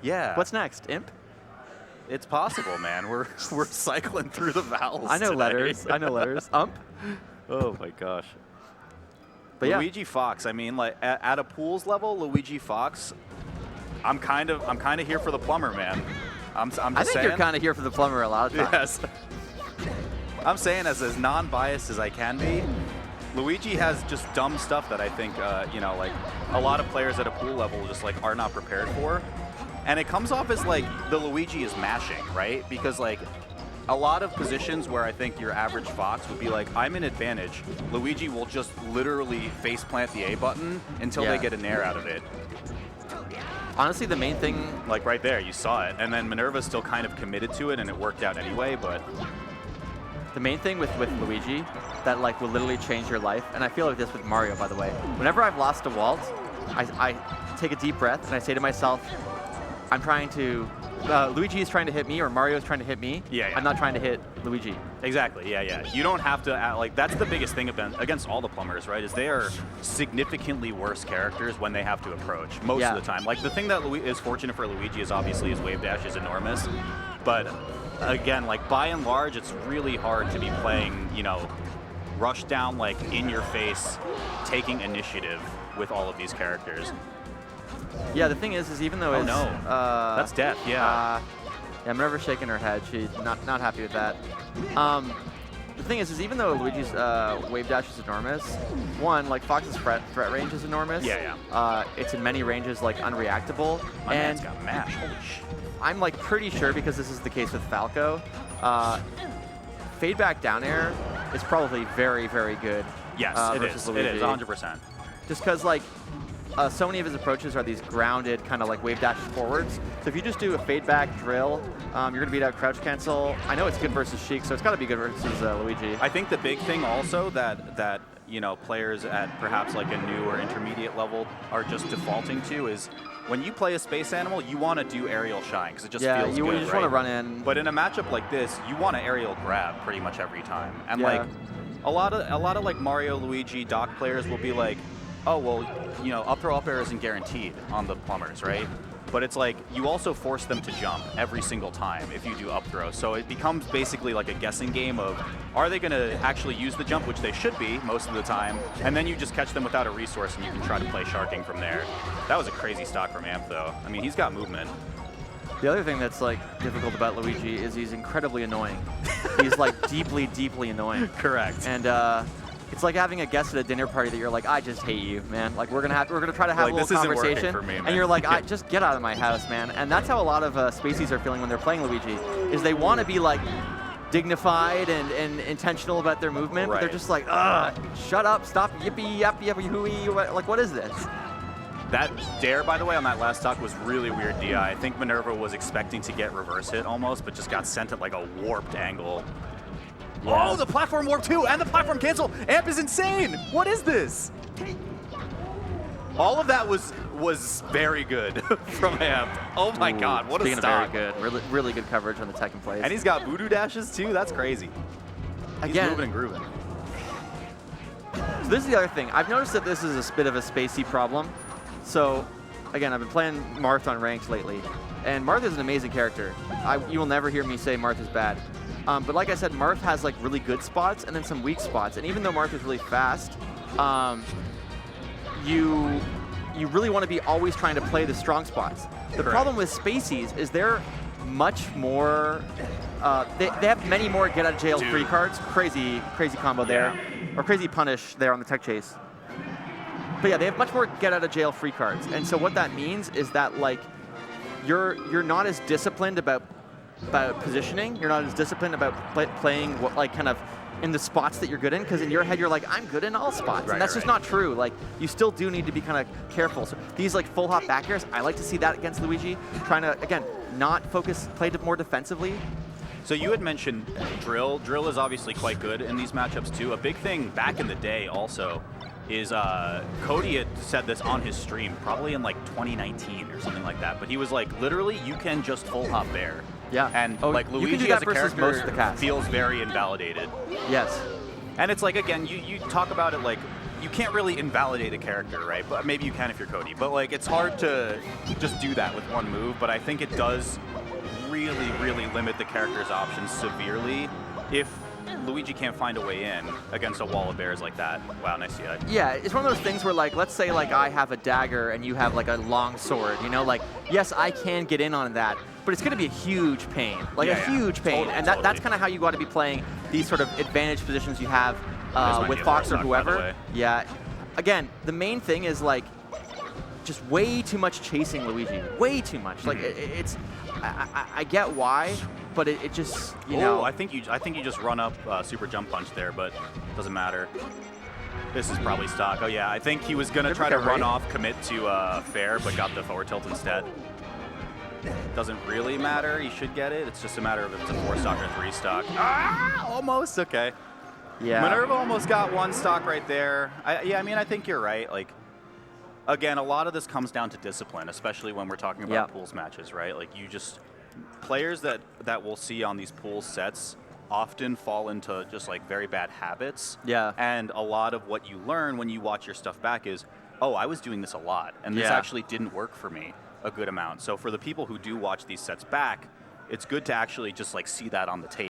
Yeah. What's next? Imp? It's possible, man. We're cycling through the vowels. I know today. letters. I know letters. Ump? Oh my gosh. But yeah. Luigi Fox. I mean, like at a pools level, Luigi Fox. I'm kind of here for the plumber, man. I'm just I think saying. you're kind of here for the plumber a lot of times. Yes. I'm saying as non-biased as I can be. Luigi has just dumb stuff that I think, you know, like a lot of players at a pool level just like are not prepared for. And it comes off as like the Luigi is mashing, right? Because like a lot of positions where I think your average Fox would be like, I'm in advantage. Luigi will just literally faceplant the A button until they get a nair out of it. Honestly, the main thing... Like right there, you saw it. And then Minerva's still kind of committed to it and it worked out anyway, but... The main thing with Luigi that like will literally change your life, and I feel like this with Mario, by the way. Whenever I've lost a Walt, I take a deep breath and I say to myself, I'm trying to... Luigi is trying to hit me, or Mario is trying to hit me. Yeah. I'm not trying to hit Luigi. Exactly, yeah. You don't have to act like, that's the biggest thing against all the plumbers, right? Is they are significantly worse characters when they have to approach, most of the time. Like the thing that is fortunate for Luigi is obviously his wave dash is enormous, but again, like by and large, it's really hard to be playing, you know, rush down, like in your face, taking initiative with all of these characters. Yeah, the thing is even though it's... no. That's death, yeah. Yeah, Minerva's shaking her head. She's not happy with that. The thing is even though Luigi's wave dash is enormous, one, like Fox's threat range is enormous. Yeah. It's in many ranges like unreactable. My man's got mash, holy shit. I'm like pretty sure, because this is the case with Falco, fade back down air is probably very, very good. Yes, versus Luigi. It is, 100%. Just because like so many of his approaches are these grounded kind of like wave dash forwards. So if you just do a fade back drill, you're going to beat out crouch cancel. I know it's good versus Sheik, so it's got to be good versus Luigi. I think the big thing also that you know, players at perhaps like a new or intermediate level are just defaulting to is when you play a space animal, you want to do aerial shine because it just feels good, you just want to run in. But in a matchup like this, you want to aerial grab pretty much every time. And like a lot of like Mario, Luigi, Doc players will be like, oh, well, you know, up throw up air isn't guaranteed on the plumbers, right? But it's like, you also force them to jump every single time if you do up throw. So it becomes basically like a guessing game of, are they going to actually use the jump, which they should be most of the time, and then you just catch them without a resource and you can try to play sharking from there. That was a crazy stock from Ampp, though. I mean, he's got movement. The other thing that's like difficult about Luigi is he's incredibly annoying. He's like deeply, deeply annoying. Correct. And it's like having a guest at a dinner party that you're like, I just hate you, man. Like we're gonna try to have like, a little conversation, for me, man. and you're like, just get out of my house, man. And that's how a lot of Spaceys are feeling when they're playing Luigi, is they want to be like dignified and intentional about their movement, but they're just like, shut up, stop, yippee, yappy, yappy, hooey. Like, what is this? That dare, by the way, on that last stock was really weird DI. I think Minerva was expecting to get reverse hit almost, but just got sent at like a warped angle. Yeah. Oh, the platform warp too, and the platform cancel. Ampp is insane. What is this? All of that was very good from Ampp. Oh my God, what a stock. Very good, really good coverage on the tech and plays. And he's got voodoo dashes too. That's crazy. He's moving and grooving. So this is the other thing. I've noticed that this is a bit of a spacey problem. So again, I've been playing Marth on ranked lately, and Marth is an amazing character. You will never hear me say Marth is bad. But like I said, Marth has like really good spots and then some weak spots. And even though Marth is really fast, you really want to be always trying to play the strong spots. The problem with Spaceys is they're much more, they have many more get out of jail free cards. Crazy combo there. Or crazy punish there on the tech chase. But yeah, they have much more get out of jail free cards. And so what that means is that like, you're not as disciplined about positioning. You're not as disciplined about playing what like kind of in the spots that you're good in, because in your head you're like, I'm good in all spots, and that's just not true. Like you still do need to be kind of careful. So these like full hop back airs, I like to see that against Luigi, trying to again not play more defensively. So you had mentioned drill. Drill is obviously quite good in these matchups too. A big thing back in the day also is Cody had said this on his stream, probably in like 2019 or something like that. But he was like, literally, you can just full hop there. Yeah. And like Luigi as a character feels very invalidated. Yes. And it's like, again, you talk about it like, you can't really invalidate a character, right? But maybe you can if you're Cody. But like, it's hard to just do that with one move. But I think it does really, really limit the character's options severely if Luigi can't find a way in against a wall of bears like that. Wow, nice CI. Yeah, it's one of those things where, like, let's say like I have a dagger and you have like a long sword, you know, like, yes, I can get in on that, but it's gonna be a huge pain, like a huge pain. Totally, and that's kind of how you got to be playing these sort of advantage positions you have with Fox or whoever. Yeah, again, the main thing is like just way too much chasing Luigi, way too much. Like it's, I get why, but it just, you know. I think you just run up super jump punch there, but doesn't matter. This is probably stock. Oh yeah, I think he was gonna try to run off, commit to fair, but got the forward tilt instead. Doesn't really matter. He should get it. It's just a matter of if it's a 4 stock or 3 stock. Ah, almost. Okay. Yeah. Minerva almost got 1 stock right there. Yeah, I mean, I think you're right. Like, again, a lot of this comes down to discipline, especially when we're talking about pools matches, right? Like, you just players that we'll see on these pool sets often fall into just like very bad habits. Yeah. And a lot of what you learn when you watch your stuff back is, oh, I was doing this a lot, and this actually didn't work for me a good amount. So for the people who do watch these sets back, it's good to actually just like see that on the tape.